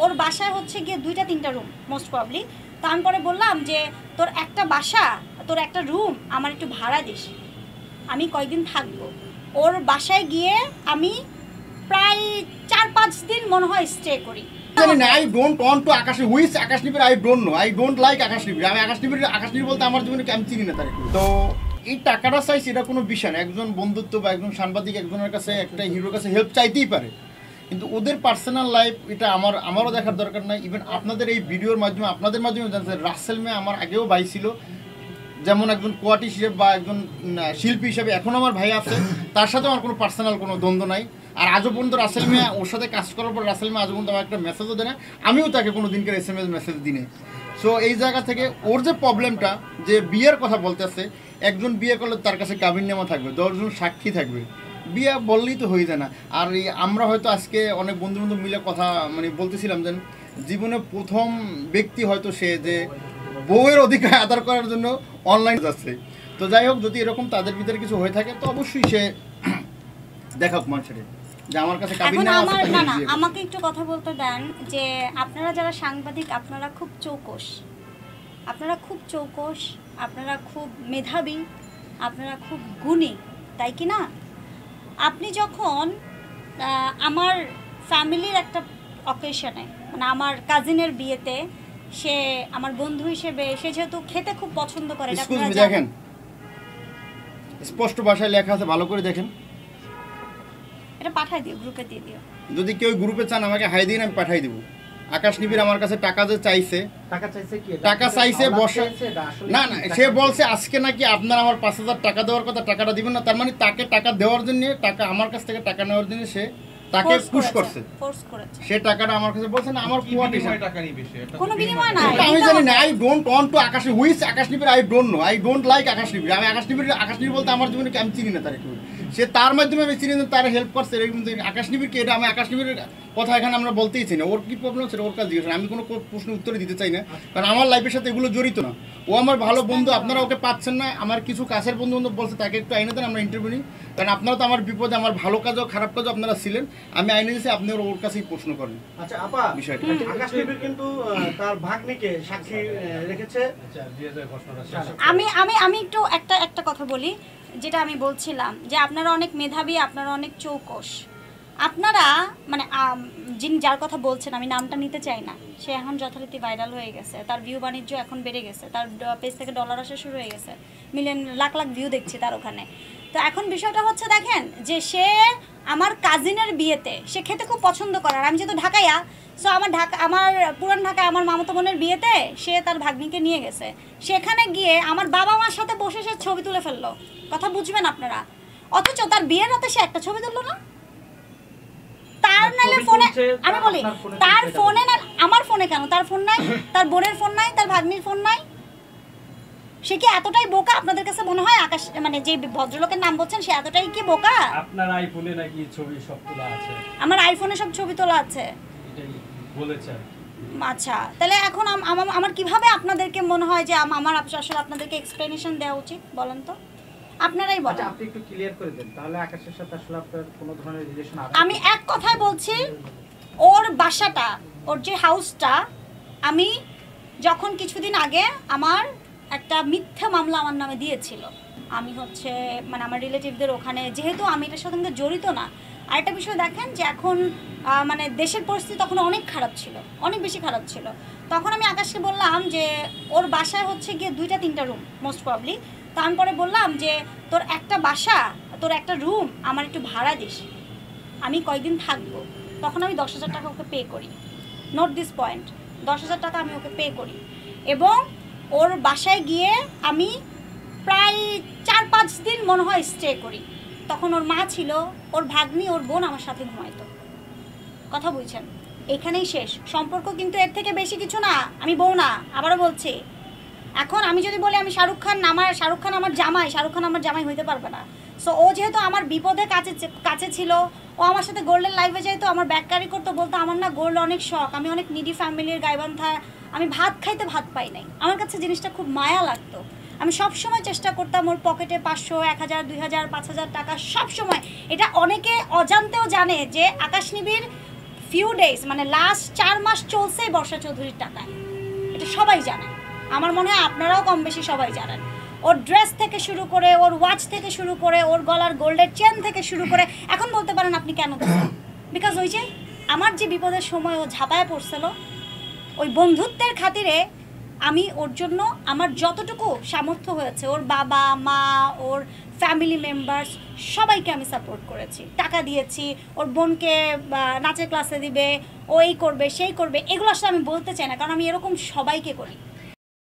ওর বাসায় হচ্ছে গিয়ে 2-3টা রুম মোস্ট প্রবলি। তো আমি পরে বললাম যে তোর একটা বাসা, তোর একটা রুম আমার একটু ভাড়া দিস, আমি কয়দিন থাকবো। ওর বাসায় গিয়ে আমি প্রায় 4-5 দিন মনে হয় স্টে করি। I don't want to Akashni. Who is Akashni? I don't know. I don't like Akashni. আমি আকাশনি বলতে আমার জীবনে আমি চিনি না তার। তো এই টাকাটা চাইছি এটা কোনো বিষয় না। একজন বন্ধুত্ব বা একজন সাংবাদিক একজনের কাছে একটা হিরোর কাছে হেল্প চাইতেই পারে, কিন্তু ওদের পার্সোনাল লাইফ এটা আমারও দেখার দরকার নাই। ইভেন আপনাদের এই ভিডিওর মাধ্যমে আপনাদের মাধ্যমে জানতে রাসেল মেয়ে আমার আগেও ভাই ছিল, যেমন একজন কোয়ার্টি হিসেবে বা একজন শিল্পী হিসেবে এখন আমার ভাই আছে, তার সাথে আমার কোনো পার্সোনাল কোনো দ্বন্দ্ব নাই। আর আজও পর্যন্ত রাসেল মিয়া ওর সাথে কাজ করার পর রাসেল মিয়া আজও পর্যন্ত আমার একটা মেসেজও দেয় না, আমিও তাকে কোনো দিনকার SMS মেসেজ দিই। সো এই জায়গা থেকে ওর যে প্রবলেমটা যে বিয়ের কথা বলতেছে, একজন বিয়ে করলে তার কাছে কাবিননামা থাকবে, 10 জন সাক্ষী থাকবে, বিয়ে বললেই তো হয়ে যায় না। আর আমরা হয়তো আজকে অনেক বন্ধু বান্ধব মিলে কথা বলতেছিলাম যে জীবনে প্রথম ব্যক্তি হয়তো সে যে বউয়ের অধিকার আদার করার জন্য অনলাইন যাচ্ছে। তো যাই হোক, যদি এরকম তাদের ভিতরে কিছু হয়ে থাকে তো অবশ্যই সে দেখাক মানুষের যে আমার কাছে কাবিননামা আছে। না, আমাকে একটু কথা বলতে দেন যে আপনারা যারা সাংবাদিক আপনারা খুব চৌকস, আপনারা খুব মেধাবী, আপনারা খুব গুণী, তাই কি না? আপনি যখন আমার ফ্যামিলির একটা অকেশনে মানে আমার কাজিনের বিয়েতে সে আমার বন্ধু হিসেবে সে যেহেতু খেতে খুব পছন্দ করে, দেখেন স্পষ্ট ভাষায় লেখা আছে, ভালো করে দেখেন। এটা পাঠাই দিও, গ্রুপে দিয়ে দিও। যদি কেউ গ্রুপে চান আমাকে হাই দিন, আমি পাঠাই দেবো। আকাশ নিবিড় আমার কাছে টাকা যে চাইছে, টাকা চাইছে বসে না, সে বলছে আজকে নাকি আপনার আমার 5,000 টাকা দেওয়ার কথা, টাকাটা দিবেন না। তার মানে তাকে টাকা দেওয়ার জন্য, টাকা আমার কাছ থেকে টাকা নেওয়ার জন্য সে তাকে পুশ করছে, সে টাকাটা আমার কাছে বলছে না আমার কোয়ার্টি টাকা নিবে, কোনো বিনিময় না। আমি জানি না। আই ডোন্ট ওয়ান্ট টু আকাশনি। Who is Akash Nibir? I don't know. I don't like Akash Nibir. আমি আকাশ নিবিড় বলতে আমার জীবনে আমি চিনি না তার। সে তার মাধ্যমে আমি চিনি না, তার হেল্প করছে। কিন্তু আকাশ নিবিড় কে? এটা আমি আকাশ নিবিড়ের কথা এখানে আমরা বলতেই চাই না। ওর কি প্রবলেম হচ্ছে ওর কাছে জিজ্ঞেস, আমি কোনো প্রশ্ন উত্তরে দিতে চাই না, কারণ আমার লাইফের সাথে এগুলো জড়িত না। ও আমার ভালো বন্ধু, আপনারা ওকে পাচ্ছেন না। আমার কিছু কাছের বন্ধু বান্ধব বলছে তাকে একটু আইনে দেন, আমরা ইন্টারভিউ নিই, কারণ আপনারা তো আমার বিপদে আমার ভালো কাজও খারাপ কাজও আপনারা ছিলেন। আমি আইনে দিয়েছি, আপনি ওর কাছেই প্রশ্ন করেন। আচ্ছা আপা, বিষয়টা আকাশ নিবিড় কিন্তু তার ভাগ্নিকে সাক্ষী রেখেছে। আমি একটু একটা কথা বলি, যেটা আমি বলছিলাম যে আপনারা অনেক মেধাবী, আপনারা অনেক চৌকস। আপনারা মানে যিনি যার কথা বলছেন, আমি নামটা নিতে চাই না, সে এখন যথারীতি ভাইরাল হয়ে গেছে, তার ভিউ বাণিজ্য এখন বেড়ে গেছে, তার পেজ থেকে ডলার আসা শুরু হয়ে গেছে, মিলিয়ন লাখ ভিউ দেখছি তার ওখানে। তো এখন বিষয়টা হচ্ছে দেখেন যে সে আমার কাজিনের বিয়েতে সে খেতে খুব পছন্দ করে, আর আমি যেহেতু ঢাকাইয়া, সো আমার পুরান ঢাকায় আমার মামাতো বোনের বিয়েতে সে তার ভাগ্নিকে নিয়ে গেছে। সেখানে গিয়ে আমার বাবা মার সাথে বসে সে ছবি তুলে ফেললো, কথা বুঝবেন আপনারা। অথচ তার বিয়ের রাতে সে একটা ছবি তুললো না। তার নালে ফোনে, আমি বলি তার ফোনে না, আমার ফোনে কেন? তার ফোন নাই, তার বোনের ফোন নাই, তার ভাগ্নির ফোন নাই। সে কি এতটাই বোকা আপনাদের কাছে মনে হয়? আকাশ মানে যে ভদ্রলোকের নাম বলছেন সে এতটাই কি বোকা? আপনার আইফোনে নাকি ছবি সব তোলা আছে? আমার আইফোনে সব ছবি তোলা আছে, এটাই বলেছেন। আচ্ছা, তাহলে এখন আমার কিভাবে আপনাদেরকে মনে হয় যে আমার আসলে আপনাদেরকে এক্সপ্লেনেশন দেওয়া উচিত বলেন তো? আপনারাই বলেন। আপনি একটু ক্লিয়ার করে দেন, তাহলে আকাশের সাথে আসলে আপনার কোনো ধরনের রিলেশন আছে? আমি এক কথায় বলছি, ওর বাসাটা, ওর যে হাউসটা, আমি যখন কিছুদিন আগে আমার একটা মিথ্যা মামলা আমার নামে দিয়েছিল, আমি হচ্ছে মানে আমার রিলেটিভদের ওখানে, যেহেতু আমি এটার সাথে জড়িত না। আরেকটা বিষয় দেখেন যে এখন মানে দেশের পরিস্থিতি তখন অনেক খারাপ ছিল, অনেক বেশি খারাপ ছিল। তখন আমি আকাশকে বললাম যে ওর বাসায় হচ্ছে গিয়ে 2-3টা রুম মোস্ট প্রবলি। তো আমি পরে বললাম যে তোর একটা বাসা, তোর একটা রুম আমার একটু ভাড়া দিস, আমি কয়দিন থাকবো। তখন আমি 10,000 টাকা ওকে পে করি, নোট দিস পয়েন্ট, 10,000 টাকা আমি ওকে পে করি। এবং ওর বাসায় গিয়ে আমি প্রায় 4-5 দিন মনে হয় স্টে করি। তখন ওর মা ছিল, ওর ভাগ্নি, ওর বোন আমার সাথে ঘুমাইতো। কথা বুঝছেন? এখানেই শেষ সম্পর্ক, কিন্তু এর থেকে বেশি কিছু না। আমি বউ না, আবারও বলছি। এখন আমি যদি বলি আমি শাহরুখ খান আমার জামাই, শাহরুখ খান আমার জামাই হইতে পারবে না। সো ও যেহেতু আমার বিপদে কাছে ছিল, ও আমার সাথে গোল্ডের লাইফে যাইতো, আমার ব্যাক ক্যারি করতো, বলতো আমার না গোল্ড অনেক শখ, আমি অনেক নিডি ফ্যামিলির গাইবান্ধা, আমি ভাত খাইতে ভাত পাই নাই। আমার কাছে জিনিসটা খুব মায়া লাগতো। আমি সবসময় চেষ্টা করতাম ওর পকেটে 500, 1000, 2000, 5000 টাকা সবসময়। এটা অনেকে অজান্তেও জানে যে আকাশ নিবিড় ফিউ ডেজ মানে লাস্ট 4 মাস চলছে বর্ষা চৌধুরীর টাকায়, এটা সবাই জানে, আমার মনে হয় আপনারাও কম বেশি সবাই জানেন। ওর ড্রেস থেকে শুরু করে, ওর ওয়াচ থেকে শুরু করে, ওর গলার গোল্ডের চেন থেকে শুরু করে, এখন বলতে পারেন আপনি কেন দিচ্ছেন, বিকজ ওই যে আমার যে বিপদের সময় ও ঝাঁপায় পড়ছিল, ওই বন্ধুত্বের খাতিরে আমি ওর জন্য আমার যতটুকু সামর্থ্য হয়েছে, ওর বাবা মা, ওর ফ্যামিলি মেম্বার্স সবাইকে আমি সাপোর্ট করেছি, টাকা দিয়েছি, ওর বোনকে নাচের ক্লাসে দিবে, ও এই করবে সেই করবে, এগুলো আসলে আমি বলতে চাই না, কারণ আমি এরকম সবাইকে করি।